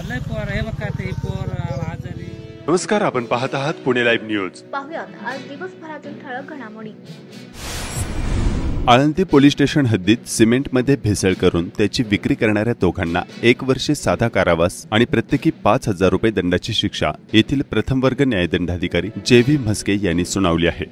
लय पोर हे बघा ते पोर आजारी. नमस्कार, आपण पाहत आहात पुणे लाईव्ह न्यूज. पाहुयात आज दिवसभरातील ठळक घडामोडी. आळंदी पोलीस स्टेशन हद्दीत सिमेंटमध्ये भेसळ करून त्याची विक्री करणाऱ्या दोघांना 1 वर्ष साधा कारावास आणि प्रत्येकी 5,000 रुपये दंडाची शिक्षा येथील प्रथम वर्ग न्यायदंडाधिकारी JV म्हस्के यांनी सुनावली आहे.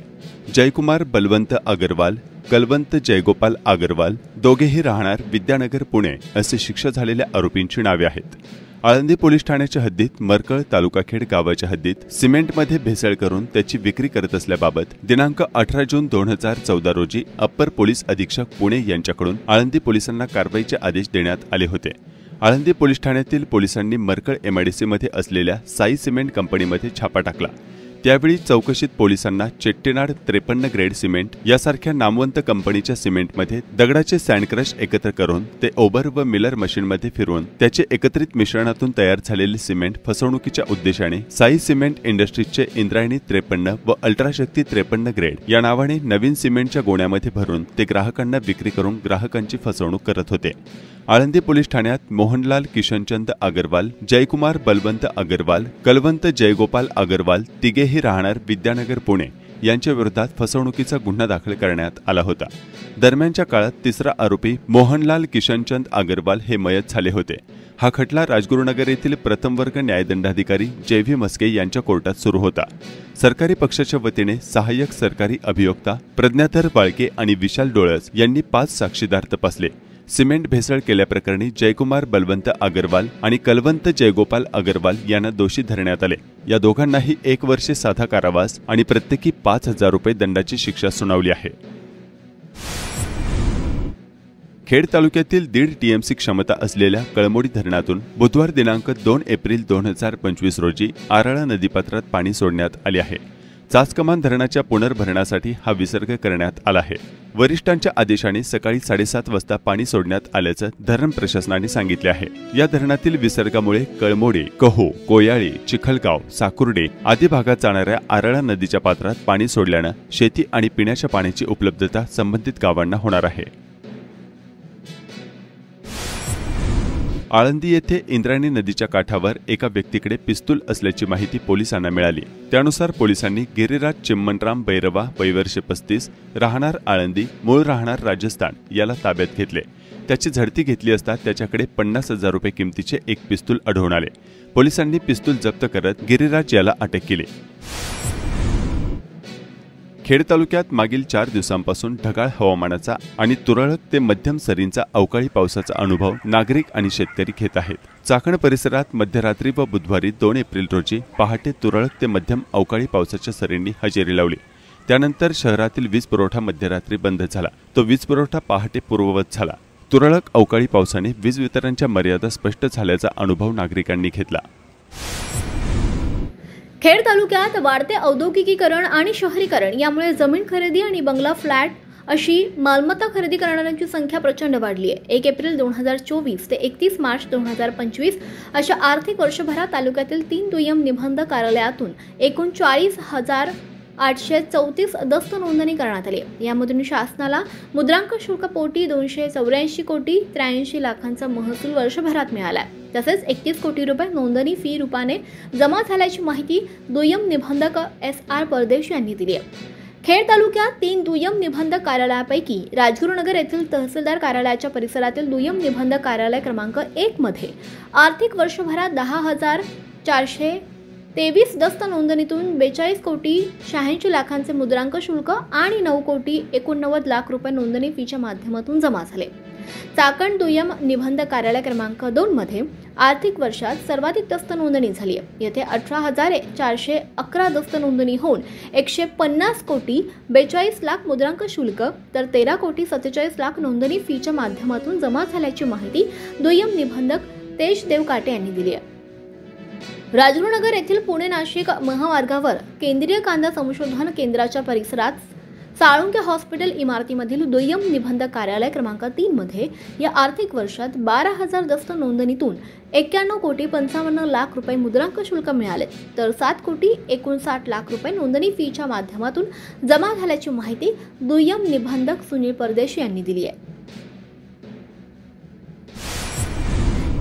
जयकुमार बलवंत अगरवाल, कलवंत जयगोपाल अगरवाल दोघेही राहणार विद्यानगर पुणे असे शिक्षा झालेल्या आरोपींची नावे आहेत. आळंदी पोलीस ठाण्याच्या हद्दीत मरकळ तालुकाखेड गावाच्या हद्दीत सिमेंटमध्ये भेसळ करून त्याची विक्री करत असल्याबाबत दिनांक 18 जून 2014 रोजी अप्पर पोलीस अधीक्षक पुणे यांच्याकडून आळंदी पोलिसांना कारवाईचे आदेश देण्यात आले होते. आळंदी पोलीस ठाण्यातील पोलिसांनी मरकळ MIDC मध्ये असलेल्या साई सिमेंट कंपनीमध्ये छापा टाकला. त्यावेळी चौकशीत पोलिसांना चेट्टीनाड 53 ग्रेड सिमेंट यासारख्या नामवंत कंपनीच्या सिमेंटमध्ये दगडाचे सँडक्रश एकत्र करून ते ओव्हर व मिलर मशीनमध्ये फिरवून त्याचे एकत्रित मिश्रणातून तयार झालेले सिमेंट फसवणुकीच्या उद्देशाने साई सिमेंट इंडस्ट्रीजचे इंद्रायणी 53 व अल्ट्राशक्ती 53 ग्रेड या नावाने नवीन सिमेंटच्या गोण्यामध्ये भरून ते ग्राहकांना विक्री करून ग्राहकांची फसवणूक करत होते. आळंदी पोलीस ठाण्यात मोहनलाल किशनचंद अगरवाल, जयकुमार बलवंत अगरवाल, कलवंत जयगोपाल अगरवाल तिघेही राहणार विद्यानगर पुणे यांच्या विरोधात फसवणुकीचा गुन्हा दाखल करण्यात आला होता. दरम्यानच्या काळात तिसरा आरोपी मोहनलाल किशनचंद अगरवाल हे मयत झाले होते. हा खटला राजगुरुनगर येथील प्रथम वर्ग न्यायदंडाधिकारी JV म्हस्के यांच्या कोर्टात सुरू होता. सरकारी पक्षाच्या वतीने सहाय्यक सरकारी अभियोक्ता प्रज्ञाधर बाळके आणि विशाल डोळस यांनी 5 साक्षीदार तपासले. सिमेंट भेसळ केल्याप्रकरणी जयकुमार बलवंत अगरवाल आणि कलवंत जयगोपाल अगरवाल यांना दोषी धरण्यात आले. या दोघांनाही 1 वर्ष साधा कारावास आणि प्रत्येकी 5,000 रुपये दंडाची शिक्षा सुनावली आहे. खेड तालुक्यातील 1.5 TMC क्षमता असलेल्या कळमोडी धरणातून बुधवार दिनांक 2 एप्रिल 2025 रोजी आराळा नदीपात्रात पाणी सोडण्यात आले आहे. चासकमान धरणाच्या पुनर्भरणासाठी हा विसर्ग करण्यात आला आहे. वरिष्ठांच्या आदेशाने सकाळी 7:30 वाजता पाणी सोडण्यात आल्याचं धरण प्रशासनाने सांगितले आहे. या धरणातील विसर्गामुळे कळमोडी, कहो, कोयाळी, चिखलगाव, साकुर्डे आदी भागात जाणाऱ्या आराळा नदीच्या पात्रात पाणी सोडल्यानं शेती आणि पिण्याच्या पाण्याची उपलब्धता संबंधित गावांना होणार आहे. आळंदी येथे इंद्रायणी नदीच्या काठावर एका व्यक्तीकडे पिस्तूल असल्याची माहिती पोलिसांना मिळाली. त्यानुसार पोलिसांनी गिरिराज चिम्मनराम बैरवा वय वर्ष 35 राहणार आळंदी मूळ राहणार राजस्थान याला ताब्यात घेतले. त्याची झडती घेतली असता त्याच्याकडे 50,000 रुपये किमतीचे एक पिस्तूल आढळून आले. पोलिसांनी पिस्तूल जप्त करत गिरिराज याला अटक केली. खेड तालुक्यात मागील 4 दिवसांपासून ढगाळ हवामानाचा आणि तुरळक ते मध्यम सरींचा अवकाळी पावसाचा अनुभव नागरिक आणि शेतकरी घेत आहेत. चाकण परिसरात मध्यरात्री व बुधवारी 2 एप्रिल रोजी पहाटे तुरळक ते मध्यम अवकाळी पावसाच्या सरींनी हजेरी लावली. त्यानंतर शहरातील वीज पुरवठा मध्यरात्री बंद झाला. तो वीज पुरवठा पहाटे पूर्ववत झाला. तुरळक अवकाळी पावसाने वीज वितरणच्या मर्यादा स्पष्ट झाल्याचा अनुभव नागरिकांनी घेतला. खेड तालुक्यात वाढते औद्योगिकीकरण आणि शहरीकरण यामुळे जमीन खरेदी आणि बंगला फ्लॅट अशी मालमत्ता खरेदी करणाऱ्यांची संख्या प्रचंड वाढली आहे. 1 एप्रिल 2024 ते 31 मार्च 2025 अशा आर्थिक वर्षभरात तालुक्यातील 3 दुय्यम निबंधक कार्यालयातून एकूण 40,834 दस्त नोंदणी करण्यात आली. यामधून शासनाला मुद्रांक शुल्क पोटी 284 कोटी 83 लाखांचा महसूल वर्षभरात मिळाला. तसेच 31 कोटी रुपये नोंदणी फी रूपाने जमा झाल्याची माहिती दुय्यम निबंधक SR परदेशी यांनी दिली आहे. खेड तालुक्यात 3 दुय्यम निबंधक कार्यालयापैकी राजगुरुनगर येथील तहसीलदार कार्यालयाच्या परिसरातील दुय्यम निबंधक कार्यालय क्रमांक 1 मध्ये आर्थिक वर्षभरात 10,423 दस्त नोंदणीतून 42 कोटी 86 लाखांचे मुद्रांक शुल्क आणि 9 कोटी 89 लाख रुपये नोंदणी फीच्या माध्यमातून जमा झाले. चाकण दुय्यम निबंधक कार्यालय क्रमांक 2 मध्ये आर्थिक वर्षात सर्वाधिक दस्त नोंदणी झाली आहे. येथे 18,411 दस्त नोंदणी होऊन 150 कोटी 42 लाख मुद्रांक शुल्क तर 13 कोटी 47 लाख नोंदणी फीच्या माध्यमातून जमा झाल्याची माहिती दुय्यम निबंधक तेजदेव काटे यांनी दिली आहे. राजगुरुनगर येथील पुणे नाशिक महामार्गावर केंद्रीय कांदा संशोधन केंद्राच्या परिसरात साळुंके हॉस्पिटल इमारतीमधील दुय्यम निबंधक कार्यालय क्रमांक 3 मध्ये या आर्थिक वर्षात 12,000 दस्त नोंदणीतून 91 कोटी 55 लाख रुपये मुद्रांक शुल्क मिळाले तर 7 कोटी 59 लाख रुपये नोंदणी फीच्या माध्यमातून जमा झाल्याची माहिती दुय्यम निबंधक सुनील परदेशी यांनी दिली आहे.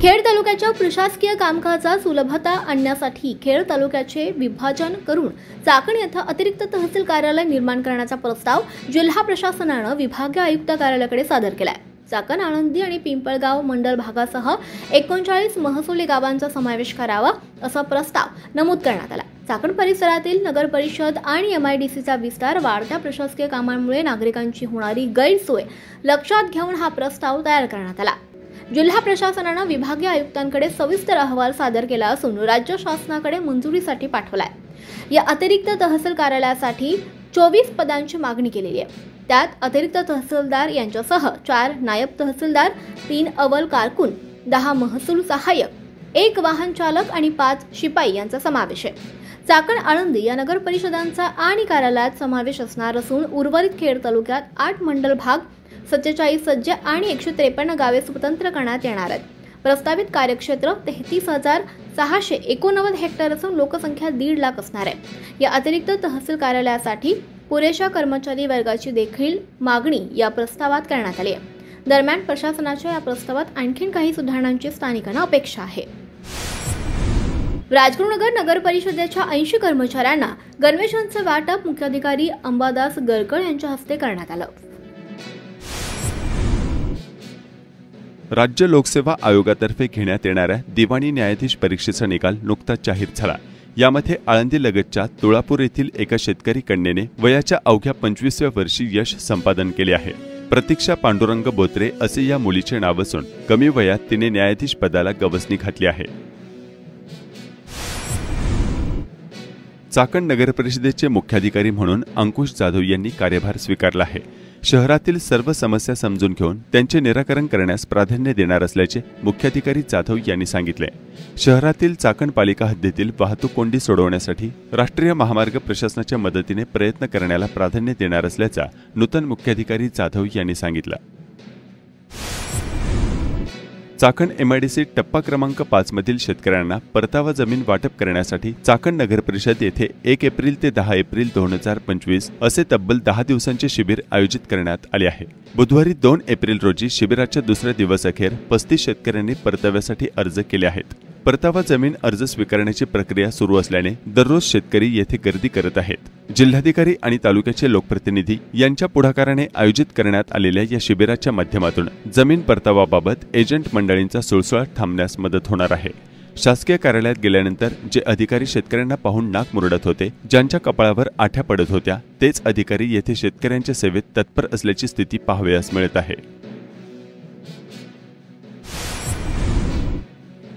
खेड तालुक्याच्या प्रशासकीय कामकाजात सुलभता आणण्यासाठी खेड तालुक्याचे विभाजन करून चाकण येथे अतिरिक्त तहसील कार्यालय निर्माण करण्याचा प्रस्ताव जिल्हा प्रशासनाने विभागीय आयुक्त कार्यालयाकडे सादर केलाय। चाकण, आळंदी आणि पिंपळगाव मंडल भागासह 39 महसुली गावांचा समावेश करावा असा प्रस्ताव नमूद करण्यात आला। चाकण परिसरातील नगर परिषद आणि MIDCचा विस्तार वाढत्या प्रशासकीय कामांमुळे नागरिकांची होणारी गैरसोय लक्षात घेऊन हा प्रस्ताव तयार करण्यात आला। जिल्हा प्रशासनाने विभागीय आयुक्तांकडे सविस्तर अहवाल सादर केला असून राज्य शासनाकडे मंजुरीसाठी पाठवलाय। या अतिरिक्त तहसील कार्यालयासाठी 24 पदांची मागणी केलेली आहे। त्यात अतिरिक्त तहसीलदार यांच्यासह 4 नायब तहसीलदार, 3 अव्वल कारकून, 10 महसूल सहाय्यक, 1 वाहन चालक आणि 5 शिपाई यांचा समावेश आहे। चाकण, आळंदी या नगर परिषदांचा आणि कार्यालयात समावेश असणार असून उर्वरित खेड तालुक्यात 8 मंडल भाग, 47 सज्जे आणि 153 गावे स्वतंत्र करण्यात येणार आहेत। प्रस्तावित कार्यक्षेत्र 33,689 हेक्टर असून लोकसंख्या 1.5 लाख असणार आहे। या अतिरिक्त तहसील कार्यालयासाठी पुरेशा कर्मचारी वर्गाची देखील मागणी या प्रस्तावात करण्यात आली आहे। दरम्यान प्रशासनाच्या या प्रस्तावात आणखी काही सुधारणांची स्थानिकांना अपेक्षा आहे। राजगुरुनगर नगर परिषदेच्या 80 कर्मचाऱ्यांना गणवेशांचे वाटप मुख्याधिकारी अंबादास गरकळ यांच्या हस्ते करण्यात आलं। राज्य लोकसेवा आयोगातर्फे घेण्यात येणाऱ्या दिवाणी न्यायाधीश परीक्षेचा निकाल नुकताच जाहीर झाला। यामध्ये आळंदी लगतच्या तुळापूर येथील एका शेतकरी कन्येने वयाच्या अवघ्या 25व्या वर्षी यश संपादन केले आहे। प्रतीक्षा पांडुरंग बोत्रे असे या मुलीचे नाव असून कमी वयात तिने न्यायाधीश पदाला गवसणी घातली आहे। चाकण नगर परिषदेचे मुख्याधिकारी म्हणून अंकुश जाधव यांनी कार्यभार स्वीकारला आहे। शहरातील सर्व समस्या समजून घेऊन त्यांचे निराकरण करण्यास प्राधान्य देणार असल्याचे मुख्याधिकारी जाधव यांनी सांगितले। शहरातील चाकण पालिका हद्दीतील वाहतूक कोंडी सोडवण्यासाठी राष्ट्रीय महामार्ग प्रशासनाच्या मदतीने प्रयत्न करण्याला प्राधान्य देणार असल्याचा नूतन मुख्याधिकारी जाधव यांनी सांगितलं। चाकण MIDC टप्पा क्रमांक 5 मधील शेतकऱ्यांना परतावा जमीन वाटप करण्यासाठी चाकण नगर परिषद येथे 1 एप्रिल ते 10 एप्रिल 2025 असे तब्बल 10 दिवसांचे शिबिर आयोजित करण्यात आले आहे। बुधवारी 2 एप्रिल रोजी शिबिराच्या दुसऱ्या दिवस अखेर 35 शेतकऱ्यांनी परताव्यासाठी अर्ज केले आहेत। परतावा जमीन अर्ज स्वीकारण्याची प्रक्रिया सुरू असल्याने दररोज शेतकरी येथे गर्दी करत आहेत। जिल्हाधिकारी आणि तालुक्याचे लोकप्रतिनिधी यांच्या पुढाकाराने आयोजित करण्यात आलेल्या या शिबिराच्या माध्यमातून जमीन परतावाबाबत एजंट मंडळींचा सुळसुळाट थांबण्यास मदत होणार आहे। शासकीय कार्यालयात गेल्यानंतर जे अधिकारी शेतकऱ्यांना पाहून नाक मुरडत होते, ज्यांच्या कपाळावर आठ्या पडत होत्या, तेच अधिकारी येथे शेतकऱ्यांच्या सेवेत तत्पर असल्याची स्थिती पाहावयास मिळत आहे।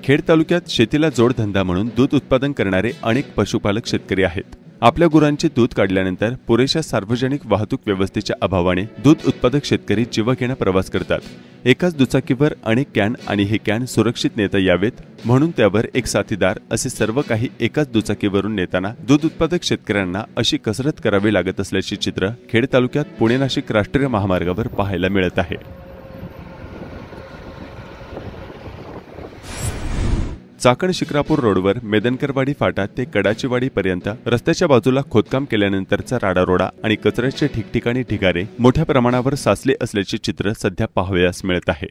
खेड तालुक्यात शेतीला जोडधंदा म्हणून दूध उत्पादन करणारे अनेक पशुपालक शेतकरी आहेत। आपल्या गुरांचे दूध काढल्यानंतर पुरेशा सार्वजनिक वाहतूक व्यवस्थेच्या अभावाने दूध उत्पादक शेतकरी जीवघेणा प्रवास करतात। एकाच दुचाकीवर अनेक कॅन आणि हे कॅन सुरक्षित नेता यावेत म्हणून त्यावर एक साथीदार असे सर्व काही एकाच दुचाकीवरून नेताना दूध उत्पादक शेतकऱ्यांना अशी कसरत करावी लागत असल्याचे चित्र खेड तालुक्यात पुणे-नाशिक राष्ट्रीय महामार्गावर पाहायला मिळत आहे। चाकण शिक्रापूर रोडवर मेदनकरवाडी फाटा ते कडाचीवाडी पर्यंत रस्त्याच्या बाजूला खोदकाम केल्यानंतरचा राडारोडा आणि कचऱ्याचे ठिकठिकाणी ढिगारे मोठ्या प्रमाणावर साचले असल्याचे चित्र सध्या पाहावयास मिळत आहे।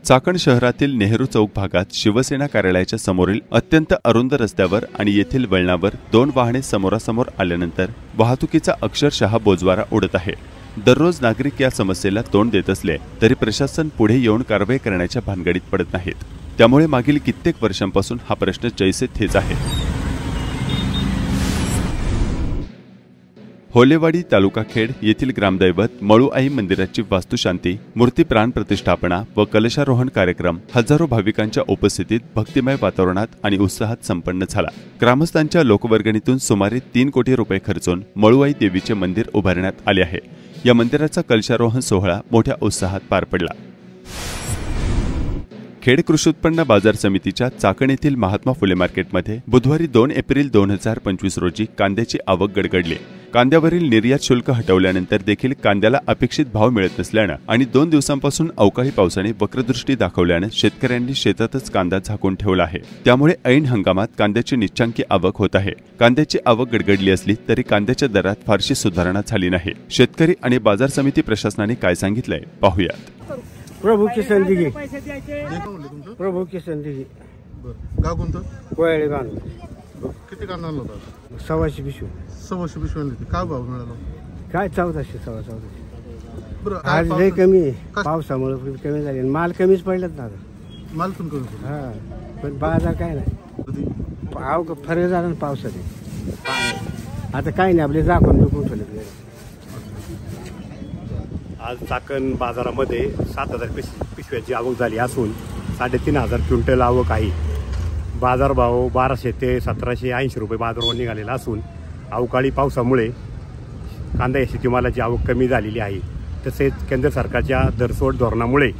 चाकण शहरातील नेहरू चौक भागात शिवसेना कार्यालयाच्या समोरील अत्यंत अरुंद रस्त्यावर आणि येथील वळणावर 2 वाहने समोरासमोर आल्यानंतर वाहतुकीचा अक्षरशः बोजवारा उडत आहे। दररोज नागरिक या समस्येला तोंड देत असले तरी प्रशासन पुढे येऊन कारवाई करण्याच्या भानगडीत पडत नाहीत। त्यामुळे मागील कित्येक वर्षांपासून हा प्रश्न जैसे थेच आहे। होलेवाडी तालुका खेड येथील ग्रामदैवत मळूआई मंदिराची वास्तुशांती, मूर्ती प्राण प्रतिष्ठापना व कलशारोहण कार्यक्रम हजारो भाविकांच्या उपस्थितीत भक्तिमय वातावरणात आणि उत्साहात संपन्न झाला। ग्रामस्थांच्या लोकवर्गणीतून सुमारे 3 कोटी रुपये खर्चून मळूआई देवीचे मंदिर उभारण्यात आले आहे। या मंदिराचा कलशारोहण सोहळा मोठ्या उत्साहात पार पडला। खेड कृषी उत्पन्न बाजार समितीच्या चाकण येथील महात्मा फुले मार्केटमध्ये बुधवारी 2 एप्रिल 2025 रोजी कांद्याची आवक गडगडली। कांद्यावरील निर्यात शुल्क हटवल्यानंतर देखील कांद्याला अपेक्षित भाव मिळत नसल्यानं आणि 2 दिवसांपासून अवकाळी पावसाने वक्रदृष्टी दाखवल्यानं शेतकऱ्यांनी शेतातच कांदा झाकून ठेवला आहे। त्यामुळे ऐन हंगामात कांद्याची निश्चांकी आवक होत आहे। कांद्याची आवक गडगडली असली तरी कांद्याच्या दरात फारशी सुधारणा झाली नाही। शेतकरी आणि बाजार समिती प्रशासनाने काय सांगितलंय पाहूयात। प्रभू किसन दिघे, प्रभू किसन दिघे, गाव कोणतं? कोयाळे बांधून किती कांदा आणला होता? 125 पिशवी। 125 पिशवी आणली होती. काय भाव मिळाला? काय 1400 1400। बरं, आज लय कमी आहे, पावसामुळे कमी झाली, माल कमीच पडलेत ना आता। माल पण कमी पडला. हा, पण बाजार काय नाही, फरक झाला ना पावसाने। आता काय नाही, आपले झाकून बिकून ठेवले। आज चाकण बाजारामध्ये 7000 पिशव्यांची आवक झाली असून 3500 क्विंटल आवक आहे। बाजारभाव 1200 ते 1780 रुपये बाजारभाव निघालेला असून अवकाळी पावसामुळे कांदा या शेतीमालाची आवक कमी झालेली आहे। तसेच केंद्र सरकारच्या दरसोड धोरणामुळे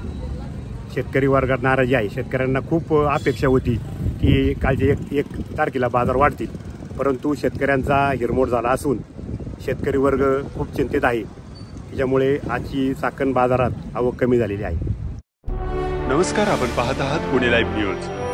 शेतकरी वर्गात नाराजी आहे। शेतकऱ्यांना खूप अपेक्षा होती की कालच्या एक तारखेला बाजार वाढतील, परंतु शेतकऱ्यांचा हिरमोड झाला असून शेतकरी वर्ग खूप चिंतित आहे। त्याच्यामुळे आजची चाकण बाजारात आवक कमी झालेली आहे। नमस्कार, आपण पाहत आहात पुणे लाईव्ह न्यूज।